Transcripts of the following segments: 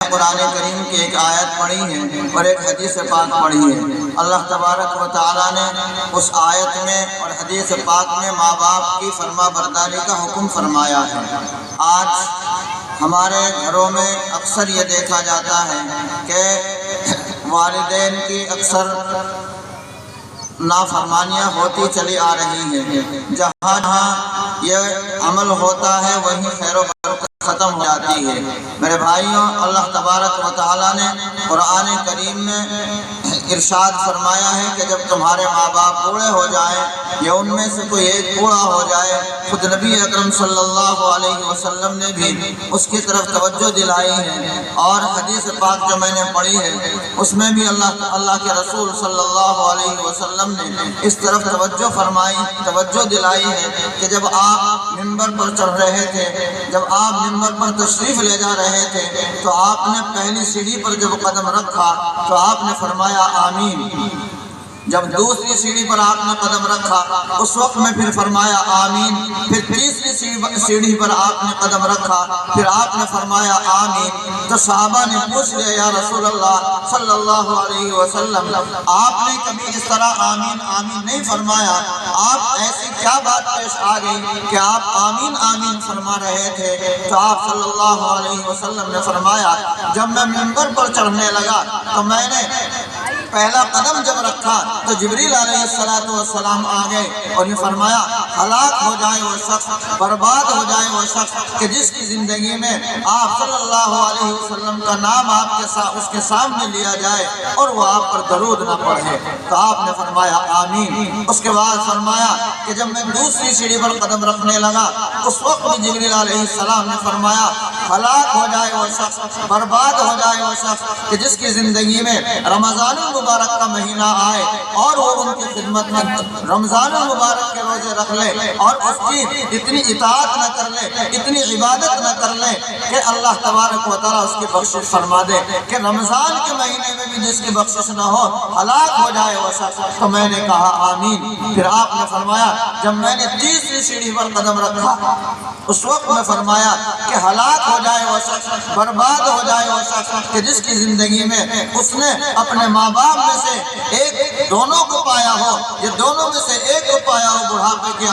قرآن کریم کی ایک آیت پڑھی ہے اور ایک حدیث پاک پڑھی ہے۔ اللہ تبارک و تعالیٰ نے اس آیت میں اور حدیث پاک میں ماں باپ کی فرما برداری کا حکم فرمایا ہے۔ آج ہمارے گھروں میں اکثر یہ دیکھا جاتا ہے کہ والدین کی اکثر نافرمانیاں ہوتی چلی آ رہی ہیں۔ جہاں جہاں یہ عمل ہوتا ہے وہیں خیر و برکت ختم ہو جاتی ہے۔ میرے بھائیوں، اللہ تبارک و تعالیٰ نے قرآن کریم میں ارشاد فرمایا ہے کہ جب تمہارے ماں باپ بوڑھے ہو جائیں یا ان میں سے کوئی ایک بوڑھا ہو جائے، خود نبی اکرم صلی اللہ علیہ وسلم نے بھی اس کی طرف توجہ دلائی ہے، اور حدیث پاک جو میں نے پڑھی ہے اس میں بھی اللہ کے رسول صلی اللہ علیہ وسلم نے اس طرف توجہ دلائی ہے کہ جب آپ ممبر پر چڑھ رہے تھے، جب آپ ممبر پر تشریف لے جا رہے تھے تو آپ نے پہلی سیڑھی پر جب قدم رکھا تو آپ نے فرمایا آمین۔ جب دوسری سیڑھی پر آپ نے قدم رکھا اس وقت میں پھر فرمایا آمین۔ پھر تیسری سیڑھی پر آپ نے قدم رکھا پھر آپ نے فرمایا آمین۔ تو صحابہ نے پوچھ لیا یا رسول اللہ صلی اللہ علیہ وسلم، آپ نے کبھی اس طرح آمین آمین نہیں فرمایا، آپ ایسی کیا بات پیش آ گئی کہ آپ آمین آمین فرما رہے تھے؟ تو آپ صلی اللہ علیہ وسلم نے فرمایا جب میں ممبر پر چڑھنے لگا تو میں نے پہلا قدم جب رکھا تو جبریل علیہ السلام آ گئے اور یہ فرمایا ہلاک ہو جائے وہ شخص، برباد ہو جائے وہ شخص کہ جس کی زندگی میں آپ صلی اللہ علیہ وسلم کا نام اس کے سامنے لیا جائے اور وہ آپ پر درود نہ پڑھے۔ تو آپ نے فرمایا آمین۔ اس کے بعد فرمایا کہ جب میں دوسری سیڑھی پر قدم رکھنے لگا اس وقت بھی جبریل علیہ السلام نے فرمایا ہلاک ہو جائے وہ شخص، برباد ہو جائے وہ شخص کہ جس کی زندگی میں رمضان المبارک کا مہینہ آئے اور وہ ان کی خدمت میں رمضان المبارک کے روزے رکھ لے اور اس کی اتنی اطاعت نہ کر لے، اتنی عبادت نہ کر لے کہ اللہ تبارک و تعالیٰ اس کی بخشش فرما دے، کہ رمضان کے مہینے میں بھی جس کی بخشش نہ ہو ہلاک ہو جائے وہ شخص۔ تو میں نے کہا آمین۔ پھر آپ نے فرمایا جب میں نے تیسری سیڑھی پر قدم رکھا اس وقت میں فرمایا کہ ہلاک ہو جائے وہ شخص، برباد ہو جائے وہ شخص کہ جس کی زندگی میں اس نے اپنے ماں باپ میں سے ایک دونوں کو پایا ہو، یہ دونوں میں سے ایک کو پایا ہو بڑھاپے کی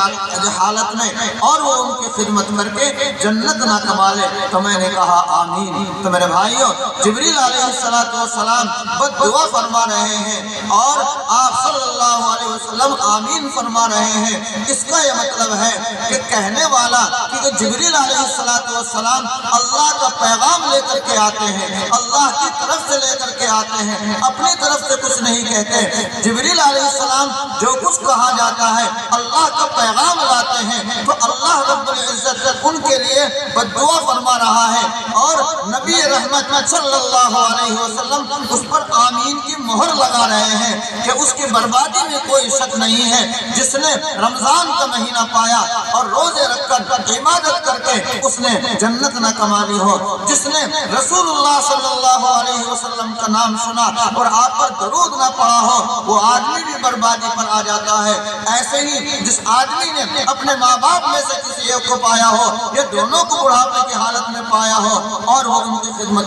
حالت میں اور وہ ان کی خدمت کر کے جنت نہ کما لے۔ تو میں نے کہا آمین۔ تو میرے بھائیوں، جبریل علیہ السلام بد دعا فرما رہے ہیں اور آپ صلی اللہ علیہ وسلم آمین فرما رہے ہیں۔ اس کا یہ مطلب ہے کہ کہنے والا کہ جبریل علیہ السلام اللہ کا پیغام لے کر کے آتے ہیں، اللہ کی طرف سے لے کر کے آتے ہیں، اپنی طرف سے کچھ نہیں کہتے۔ جبریل علیہ السلام جو کچھ کہا جاتا ہے اللہ کا پیغام لاتے ہیں، تو اللہ رب العزت ان کے لیے بد دعا فرما رہا ہے اور نبی رحمت صلی اللہ علیہ وسلم اس پر آمین کی مہر لگا رہے ہیں کہ اس کی بربادی میں کوئی شک نہیں ہے۔ جس نے رمضان کا مہینہ پایا اور روزے رکھ کر عبادت کر کے اس نے جنت نہ کما لی ہو، جس نے رسول اللہ صلی اللہ علیہ وسلم کا نام سنا اور آپ پر درود نہ پڑا ہو، وہ آدمی بھی بربادی پر آ جاتا ہے۔ ایسے ہی جس آدمی نے اپنے ماں باپ میں سے کسی ایک کو پایا ہو، یہ دونوں کو بڑھاپے کی حالت میں پایا ہو اور وہ ان کی خدمت